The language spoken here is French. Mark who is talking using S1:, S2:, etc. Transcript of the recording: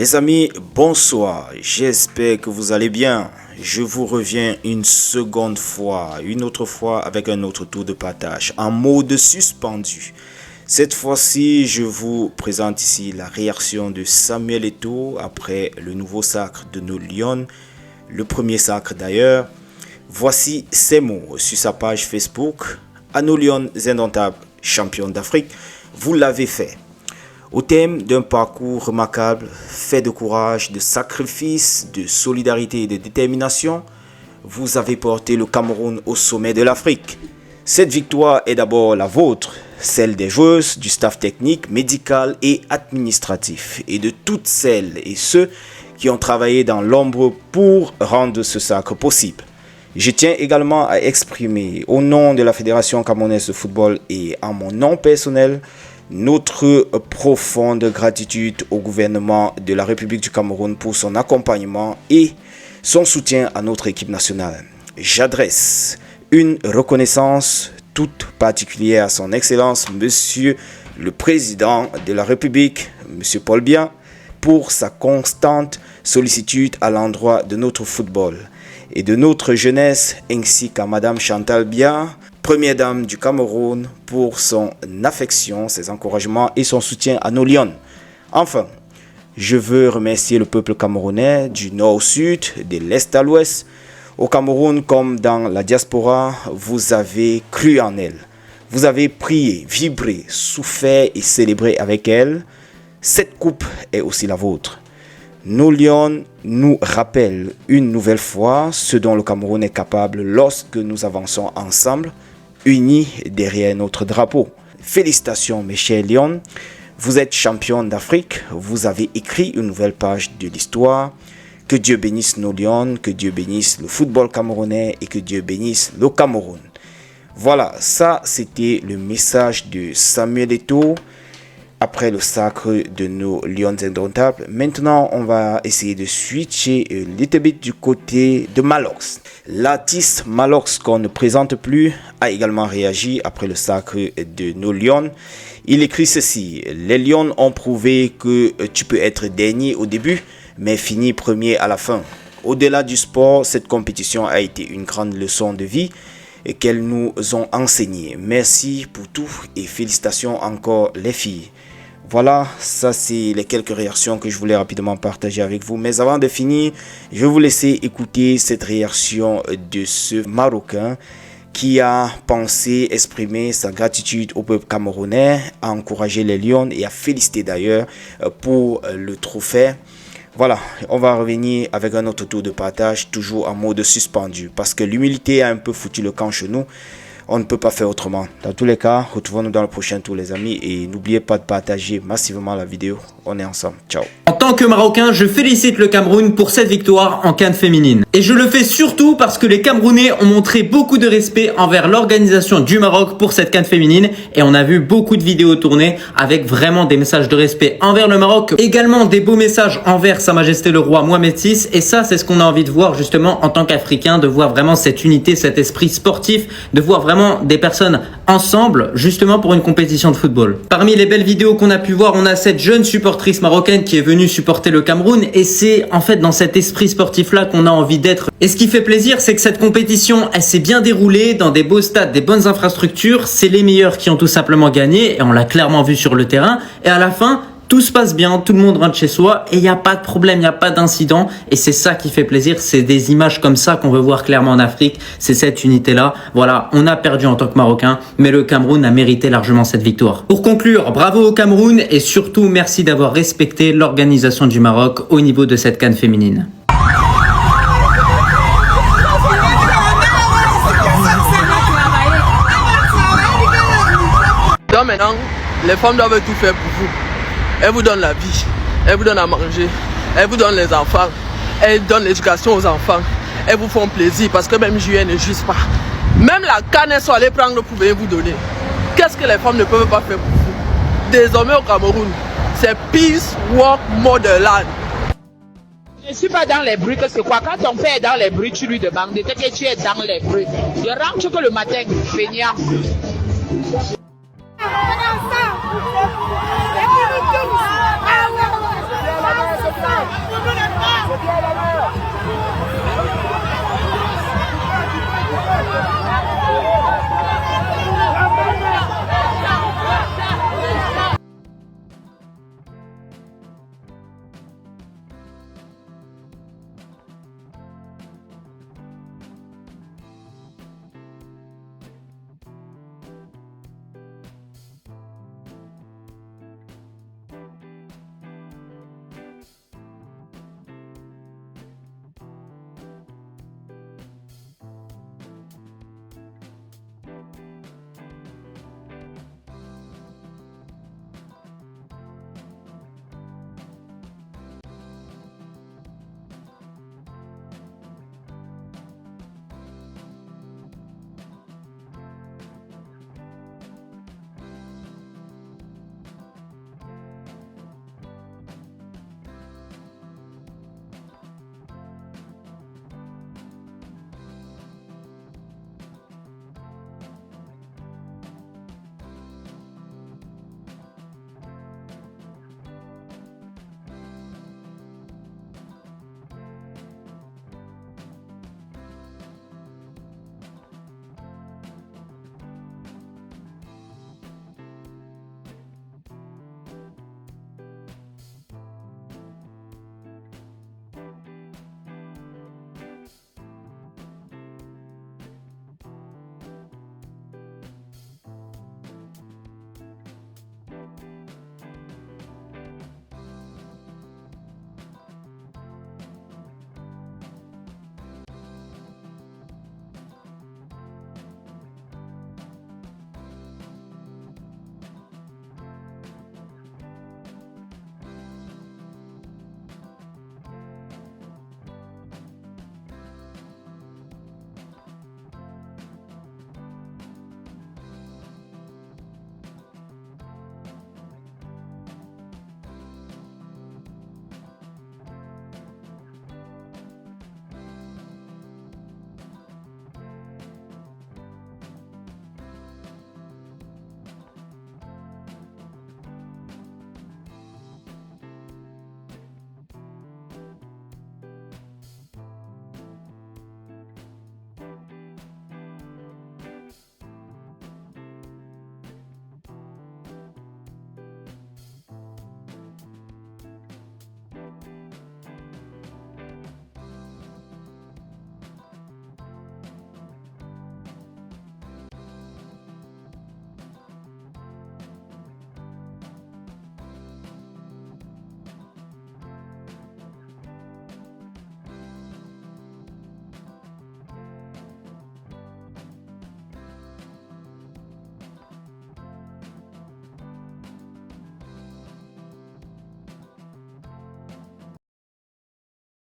S1: Les amis, bonsoir, j'espère que vous allez bien. Je vous reviens une autre fois avec un autre tour de partage en mode suspendu. Cette fois-ci, je vous présente ici la réaction de Samuel Eto'o après le nouveau sacre de nos Lions, le premier sacre d'ailleurs. Voici ses mots sur sa page Facebook. À nos Lions indomptables, champions d'Afrique, vous l'avez fait. Au thème d'un parcours remarquable, fait de courage, de sacrifice, de solidarité et de détermination, vous avez porté le Cameroun au sommet de l'Afrique. Cette victoire est d'abord la vôtre, celle des joueuses, du staff technique, médical et administratif, et de toutes celles et ceux qui ont travaillé dans l'ombre pour rendre ce sacre possible. Je tiens également à exprimer, au nom de la Fédération camerounaise de football et en mon nom personnel, notre profonde gratitude au gouvernement de la République du Cameroun pour son accompagnement et son soutien à notre équipe nationale. J'adresse une reconnaissance toute particulière à son Excellence, Monsieur le Président de la République, Monsieur Paul Biya, pour sa constante sollicitude à l'endroit de notre football et de notre jeunesse, ainsi qu'à Madame Chantal Biya, Première Dame du Cameroun, pour son affection, ses encouragements et son soutien à nos Lions. Enfin, je veux remercier le peuple camerounais du nord au sud, de l'est à l'ouest. Au Cameroun comme dans la diaspora, vous avez cru en elle. Vous avez prié, vibré, souffert et célébré avec elle. Cette coupe est aussi la vôtre. Nos Lions nous rappellent une nouvelle fois ce dont le Cameroun est capable lorsque nous avançons ensemble, unis derrière notre drapeau. Félicitations mes chers Lions, vous êtes champions d'Afrique, vous avez écrit une nouvelle page de l'histoire. Que Dieu bénisse nos Lions, que Dieu bénisse le football camerounais et que Dieu bénisse le Cameroun. Voilà, ça c'était le message de Samuel Eto'o après le sacre de nos Lions indomptables. Maintenant, on va essayer de switcher un little bit du côté de Malox. L'artiste Malox, qu'on ne présente plus, a également réagi après le sacre de nos Lions. Il écrit ceci: les Lions ont prouvé que tu peux être dernier au début, mais finir premier à la fin. Au-delà du sport, cette compétition a été une grande leçon de vie qu'elles nous ont enseignée. Merci pour tout et félicitations encore les filles. Voilà, ça c'est les quelques réactions que je voulais rapidement partager avec vous. Mais avant de finir, je vais vous laisser écouter cette réaction de ce Marocain qui a pensé exprimer sa gratitude au peuple camerounais, a encouragé les Lions et a félicité d'ailleurs pour le trophée. Voilà, on va revenir avec un autre tour de partage, toujours en mode suspendu, parce que l'humilité a un peu foutu le camp chez nous. On ne peut pas faire autrement. Dans tous les cas, retrouvons-nous dans le prochain tour les amis, et n'oubliez pas de partager massivement la vidéo. On est ensemble. Ciao.
S2: En tant que Marocain, je félicite le Cameroun pour cette victoire en CAN féminine. Et je le fais surtout parce que les Camerounais ont montré beaucoup de respect envers l'organisation du Maroc pour cette CAN féminine. Et on a vu beaucoup de vidéos tournées avec vraiment des messages de respect envers le Maroc. Également des beaux messages envers Sa Majesté le Roi Mohamed VI. Et ça, c'est ce qu'on a envie de voir justement en tant qu'Africains, de voir vraiment cette unité, cet esprit sportif, de voir vraiment des personnes ensemble justement pour une compétition de football. Parmi les belles vidéos qu'on a pu voir, on a cette jeune supportrice marocaine qui est venue supporter le Cameroun, et c'est en fait dans cet esprit sportif là qu'on a envie d'être. Et ce qui fait plaisir, c'est que cette compétition, elle s'est bien déroulée dans des beaux stades, des bonnes infrastructures. C'est les meilleurs qui ont tout simplement gagné et on l'a clairement vu sur le terrain. Et à la fin, tout se passe bien, tout le monde rentre chez soi et il n'y a pas de problème, il n'y a pas d'incident. Et c'est ça qui fait plaisir, c'est des images comme ça qu'on veut voir clairement en Afrique. C'est cette unité-là. Voilà, on a perdu en tant que Marocain, mais le Cameroun a mérité largement cette victoire. Pour conclure, bravo au Cameroun et surtout merci d'avoir respecté l'organisation du Maroc au niveau de cette CAN féminine.
S3: Donc maintenant, les femmes doivent tout faire pour vous. Elles vous donnent la vie, elles vous donnent à manger, elles vous donnent les enfants, elles donnent l'éducation aux enfants, elles vous font plaisir parce que même juillet ne juste pas. Même la canne, elles sont allées prendre pour venir vous donner. Qu'est-ce que les femmes ne peuvent pas faire pour vous? Désormais au Cameroun, c'est Peace Walk Motherland.
S4: Je ne suis pas dans les bruits, que c'est quoi? Quand ton père est dans les bruits, tu lui demandes que tu es dans les bruits. Je rentre que le matin, feignant.